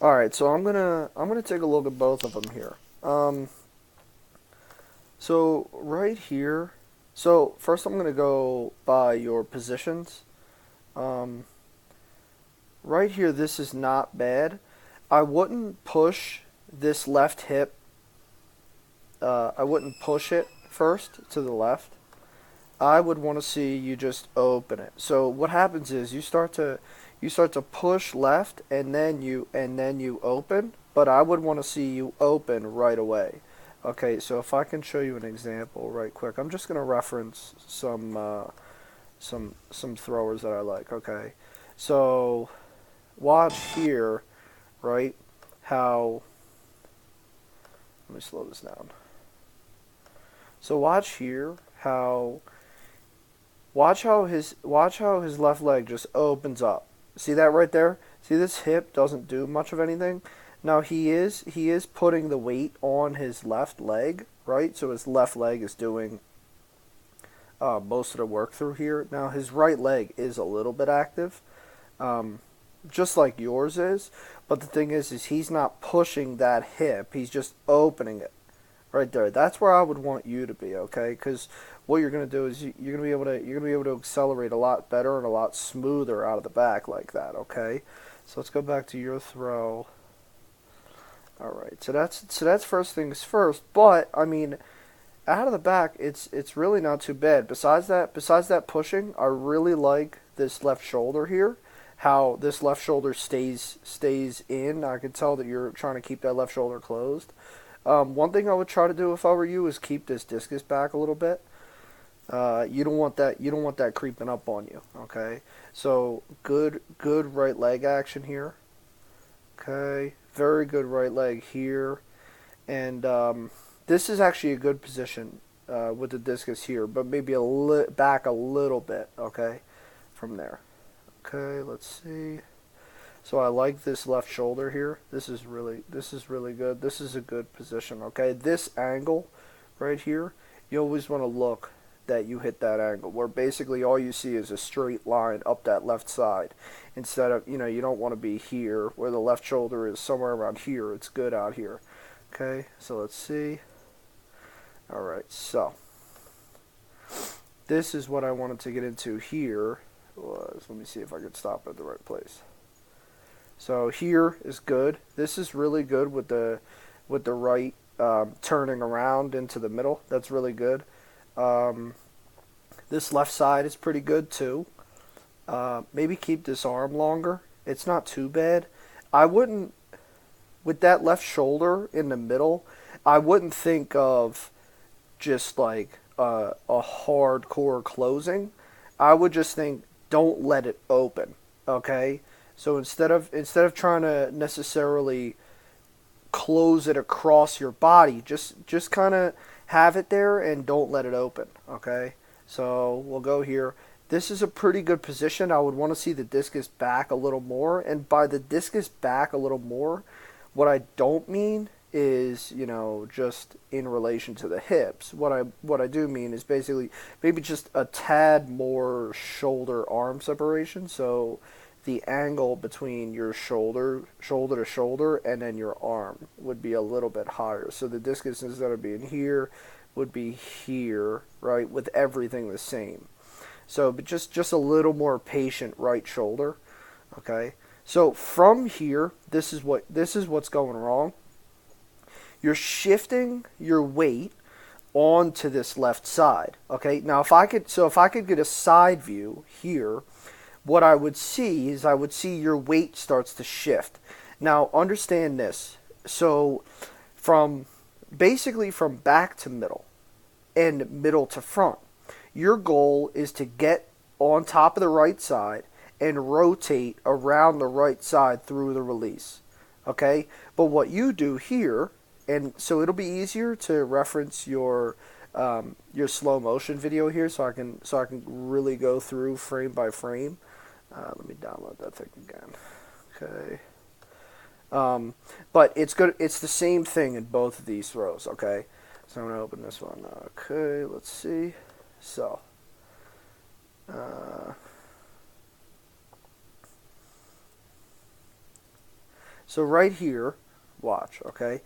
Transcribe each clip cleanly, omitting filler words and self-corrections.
All right, so I'm gonna take a look at both of them here. So right here, so first I'm gonna go by your positions. Um, right here, this is not bad. I wouldn't push this left hip. I wouldn't push it first to the left. I would want to see you just open it. So what happens is you start to push left and then you open, but I would want to see you open right away. Okay, so if I can show you an example right quick. I'm just going to reference some throwers that I like, okay? So watch here, right? How Let me slow this down. So watch how his left leg just opens up. See that right there? See, this hip doesn't do much of anything. Now he is putting the weight on his left leg, right? So his left leg is doing most of the work through here. Now his right leg is a little bit active, um, just like yours is. But the thing is he's not pushing that hip. He's just opening it right there. That's where I would want you to be, okay? Because what you're gonna do is you're gonna be able to accelerate a lot better and a lot smoother out of the back like that, okay? So let's go back to your throw. All right, so that's first things first. But I mean, out of the back, it's really not too bad. Besides that pushing, I really like this left shoulder here. How this left shoulder stays in. I can tell that you're trying to keep that left shoulder closed. One thing I would try to do if I were you is keep this discus back a little bit. You don't want that. You don't want that creeping up on you. Okay. So good right leg action here. Okay. Very good right leg here, and this is actually a good position with the discus here, but maybe back a little bit. Okay, from there. Okay. Let's see. So I like this left shoulder here. This is really good. This is a good position. Okay, this angle right here, you always want to look that you hit that angle where basically all you see is a straight line up that left side instead of, you don't want to be here where the left shoulder is somewhere around here. It's good out here. Okay, so let's see. All right, so this is what I wanted to get into here. Let me see if I could stop at the right place. So here is good. This is really good with the right turning around into the middle. That's really good. Um, this left side is pretty good too. Maybe keep this arm longer. It's not too bad. I wouldn't, with that left shoulder in the middle, I wouldn't think of just like a hardcore closing. I would just think don't let it open. Okay, so instead of trying to necessarily close it across your body, just kind of have it there and don't let it open. Okay, so we'll go here. This is a pretty good position. I would want to see the discus back a little more, and by the discus back a little more, what I don't mean is, just in relation to the hips. What I do mean is basically maybe just a tad more shoulder arm separation. So the angle between your shoulder to shoulder, and then your arm would be a little bit higher. So the discus, instead of being here, would be here, right, with everything the same. So, but just a little more patient right shoulder. Okay. So from here, this is what's going wrong. You're shifting your weight onto this left side. Okay. Now, if I could get a side view here, what I would see is I would see your weight starts to shift. Now, understand this. So, from basically from back to middle and middle to front, your goal is to get on top of the right side and rotate around the right side through the release. Okay? But what you do here, and so it'll be easier to reference your slow motion video here, so I can really go through frame by frame. Let me download that thing again. Okay. But it's good. It's the same thing in both of these throws. Okay. So I'm gonna open this one. Okay. Let's see. So. So right here, watch, okay?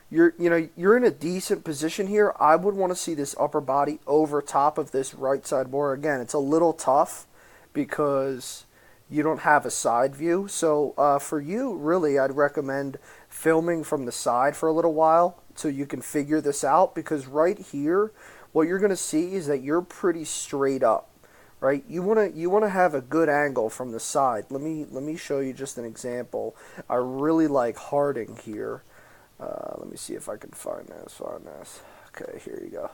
You're in a decent position here. I would want to see this upper body over top of this right side more. Again, it's a little tough because you don't have a side view. So for you, really, I'd recommend filming from the side for a little while so you can figure this out, because right here, what you're going to see is that you're pretty straight up. Right, you want to have a good angle from the side. Let me show you just an example. I really like Harding here. Let me see if I can find this. Okay, here you go.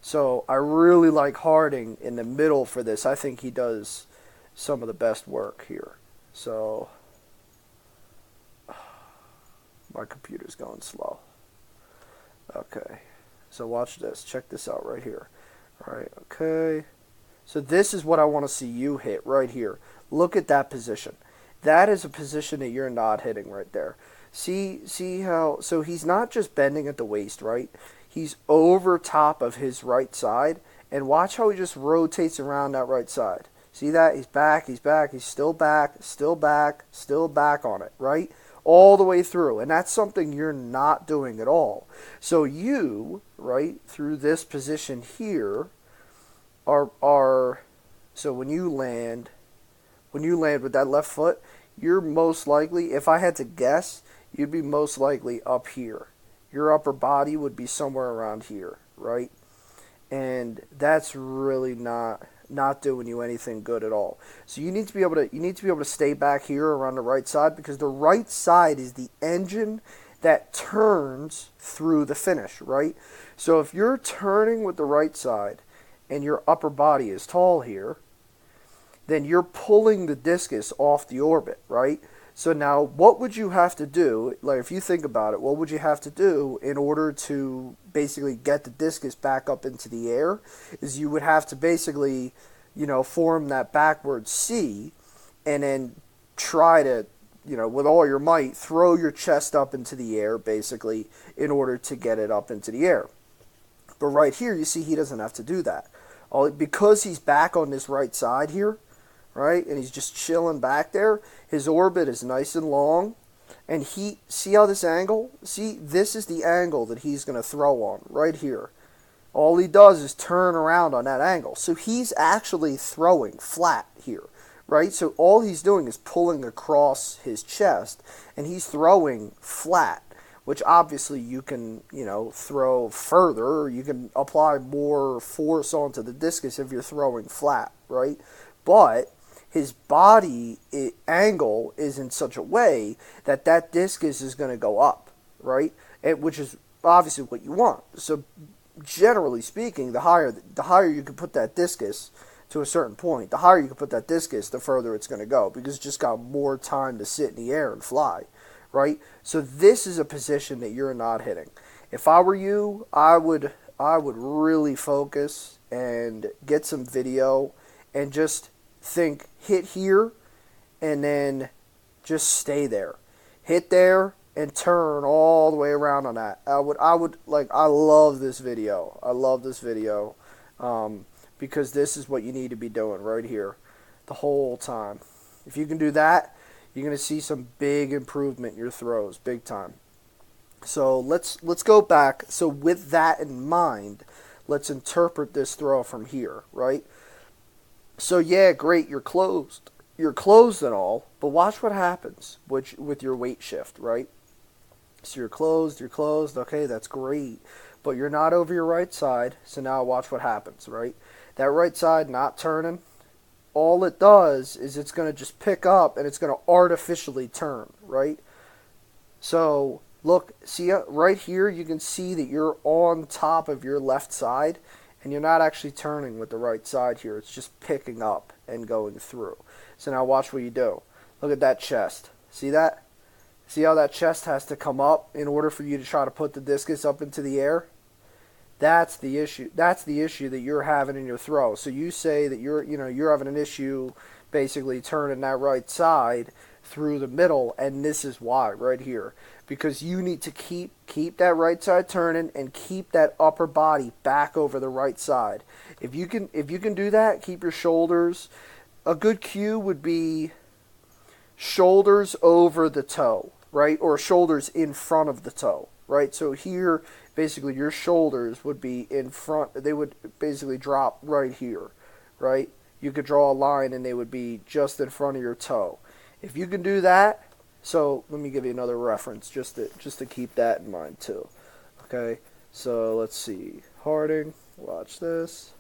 So I really like Harding in the middle for this. I think he does some of the best work here. So my computer's going slow. Okay, so watch this. Check this out right here. All right, okay. So this is what I want to see you hit right here. Look at that position. That is a position that you're not hitting right there. See how, so he's not just bending at the waist, right? He's over top of his right side, and watch how he just rotates around that right side. See that? He's back, he's still back, still back on it, right? All the way through, and that's something you're not doing at all. So you, right, through this position here, are so when you land with that left foot, you're most likely, if I had to guess, you'd be most likely up here. Your upper body would be somewhere around here, right? And that's really not doing you anything good at all. So you need to be able to stay back here around the right side, because the right side is the engine that turns through the finish, right? So if you're turning with the right side and your upper body is tall here, then you're pulling the discus off the orbit, right? So now what would you have to do, like if you think about it, what would you have to do in order to basically get the discus back up into the air? Is you would have to basically, form that backward C, and then try to, with all your might, throw your chest up into the air, basically, in order to get it up into the air. But right here, you see he doesn't have to do that. Because he's back on this right side here, right, and he's just chilling back there, his orbit is nice and long, and see how this angle? See, this is the angle that he's going to throw on, right here. All he does is turn around on that angle. So he's actually throwing flat here, right? So all he's doing is pulling across his chest, and he's throwing flat, which obviously you can, throw further, or you can apply more force onto the discus if you're throwing flat, right? But his body angle is in such a way that that discus is going to go up, right? Which is obviously what you want. So generally speaking, the higher you can put that discus to a certain point, the higher you can put that discus, the further it's going to go, because it's just got more time to sit in the air and fly. Right? So this is a position that you're not hitting. If I were you, I would really focus and get some video and just think, hit here, and then just stay there. Hit there and turn all the way around on that. I love this video. Because this is what you need to be doing right here the whole time. If you can do that, you're going to see some big improvement in your throws, big time. So let's go back. So with that in mind, let's interpret this throw from here, right? So yeah, great, you're closed and all, but watch what happens with your weight shift, right? So you're closed, okay, that's great, but you're not over your right side, so now watch what happens, right? That right side not turning, all it does is it's going to just pick up and it's going to artificially turn, right? So look, see right here, you can see that you're on top of your left side, and you're not actually turning with the right side here. It's just picking up and going through. So now watch what you do. Look at that chest. See that? See how that chest has to come up in order for you to try to put the discus up into the air? That's the issue. That's the issue that you're having in your throw. So you say that you're having an issue basically turning that right side through the middle, and this is why right here. Because you need to keep that right side turning and keep that upper body back over the right side. If you can do that, keep your shoulders. A good cue would be shoulders over the toe, right? Or shoulders in front of the toe, right? So here, basically, your shoulders would be in front. They would basically drop right here, right? You could draw a line and they would be just in front of your toe. If you can do that, so let me give you another reference just to keep that in mind too. Okay, so let's see. Harding, watch this.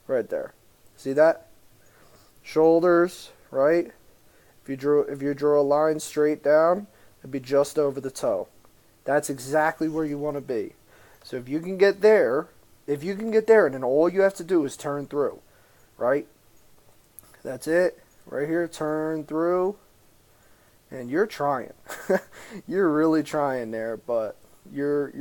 Right there. See that? Shoulders, right? If you drew a line straight down, it'd be just over the toe. That's exactly where you want to be. So if you can get there, and then all you have to do is turn through, right? That's it. Right here, turn through. And you're trying. You're really trying there, but you're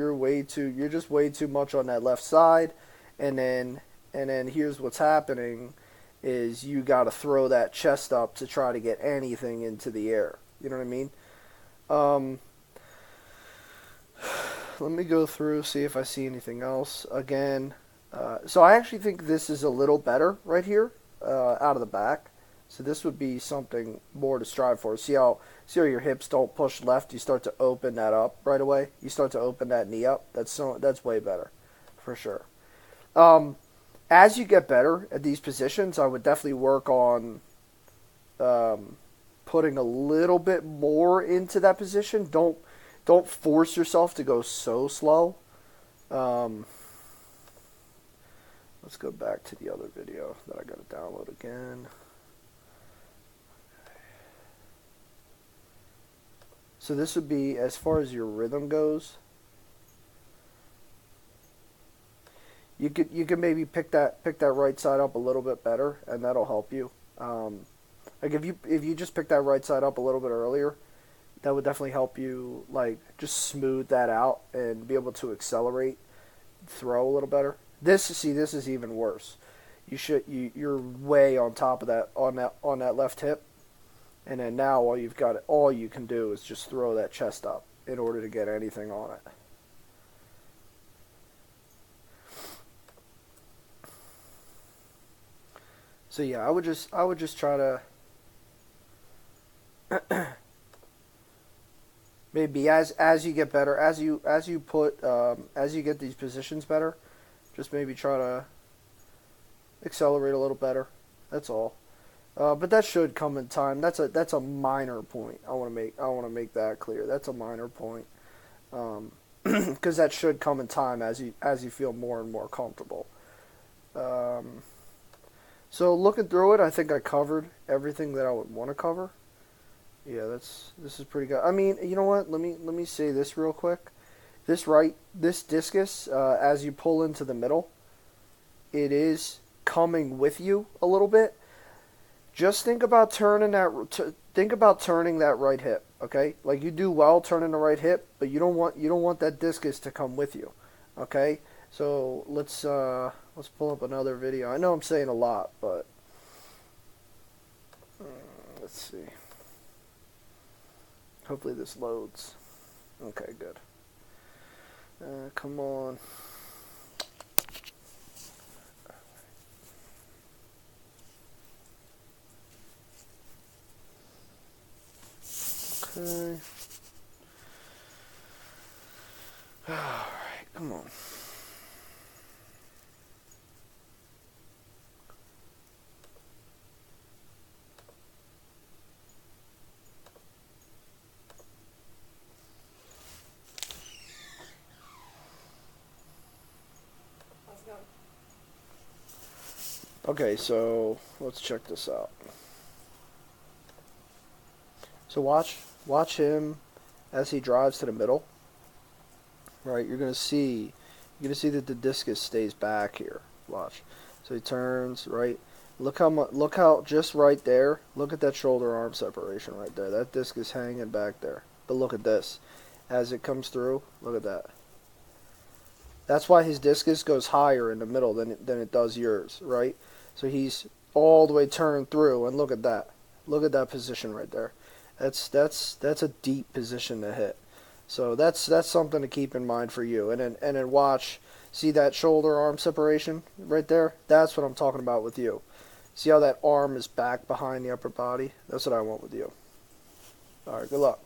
just way too much on that left side. And then here's what's happening is you got to throw that chest up to try to get anything into the air. You know what I mean? Let me go through, see if I see anything else. Again, so I actually think this is a little better right here, out of the back. So this would be something more to strive for. See how your hips don't push left? You start to open that up right away. You start to open that knee up. That's way better, for sure. As you get better at these positions, I would definitely work on putting a little bit more into that position. Don't force yourself to go so slow. Let's go back to the other video that I got to download again. So this would be as far as your rhythm goes. You could maybe pick that right side up a little bit better, and that'll help you. Like if you just pick that right side up a little bit earlier, that would definitely help you. Like just smooth that out and be able to accelerate, throw a little better. This is even worse. You're way on top of that on that left hip. And then now all you can do is just throw that chest up in order to get anything on it. So yeah, I would just try to maybe as you get better, as you get these positions better, just maybe try to accelerate a little better. That's all. But that should come in time. That's a minor point. I want to make that clear. That's a minor point, because that should come in time as you feel more and more comfortable. So looking through it, I think I covered everything that I would want to cover. Yeah, this is pretty good. I mean, you know what? Let me say this real quick. This discus, as you pull into the middle, it is coming with you a little bit. Just think about turning that right hip, okay? Like you do well turning the right hip, but you don't want that discus to come with you, okay? So let's pull up another video. I know I'm saying a lot, but let's see. Hopefully this loads. Okay, good. Come on. Okay. Alright, come on. Let's go. Okay, so let's check this out. So watch him as he drives to the middle. Right, you're gonna see that the discus stays back here. Watch. So he turns right. Look how just right there. Look at that shoulder arm separation right there. That disc is hanging back there. But look at this, as it comes through. Look at that. That's why his discus goes higher in the middle than it does yours, right? So he's all the way turned through, and look at that. Look at that position right there. That's a deep position to hit. So that's something to keep in mind for you. And then watch, see that shoulder arm separation right there? That's what I'm talking about with you. See how that arm is back behind the upper body? That's what I want with you. All right, good luck.